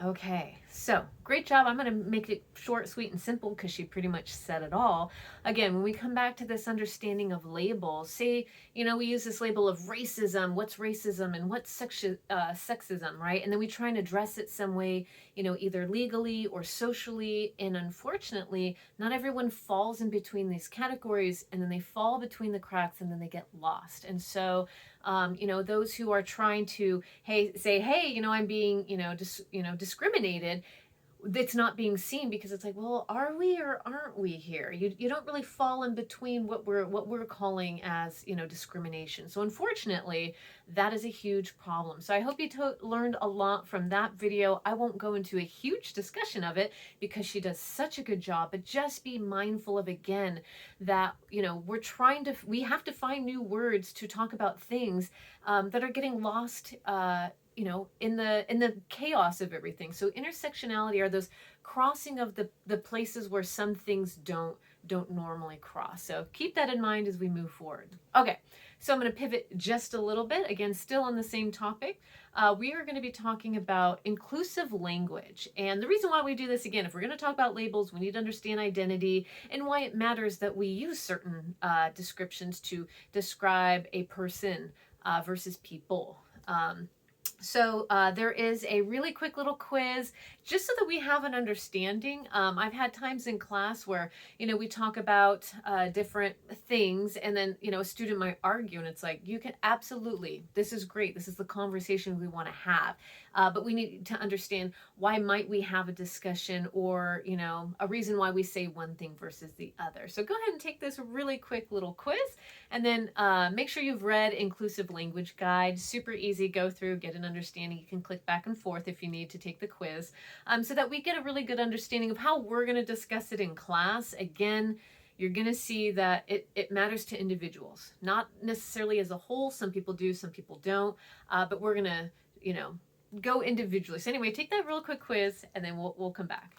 Okay, so great job. I'm going to make it short, sweet, and simple because she pretty much said it all. Again, when we come back to this understanding of labels, say, we use this label of racism. What's racism and what's sexism, right? And then we try and address it some way, either legally or socially. And unfortunately, not everyone falls in between these categories, and then they fall between the cracks and then they get lost. And so, those who are trying to, say, hey, I'm being, discriminated, it's not being seen because it's like, well, are we or aren't we here? You don't really fall in between what we're calling as, discrimination. So unfortunately, that is a huge problem. So I hope you learned a lot from that video. I won't go into a huge discussion of it because she does such a good job, but just be mindful of, again, that, we have to find new words to talk about things that are getting lost, in the chaos of everything. So intersectionality are those crossing of the places where some things don't normally cross. So keep that in mind as we move forward. Okay, so I'm going to pivot just a little bit. Again, still on the same topic. We are going to be talking about inclusive language. And the reason why we do this, again, if we're going to talk about labels, we need to understand identity and why it matters that we use certain descriptions to describe a person versus people. So there is a really quick little quiz just so that we have an understanding. I've had times in class where, we talk about different things and then, a student might argue and it's like, you can absolutely, this is great. This is the conversation we want to have. But we need to understand why might we have a discussion or, a reason why we say one thing versus the other. So go ahead and take this really quick little quiz and then make sure you've read Inclusive Language Guide. Super easy, go through, get an understanding. You can click back and forth if you need to take the quiz so that we get a really good understanding of how we're going to discuss it in class. Again, you're going to see that it matters to individuals, not necessarily as a whole. Some people do, some people don't, but we're going to, go individually. So anyway, take that real quick quiz and then we'll come back.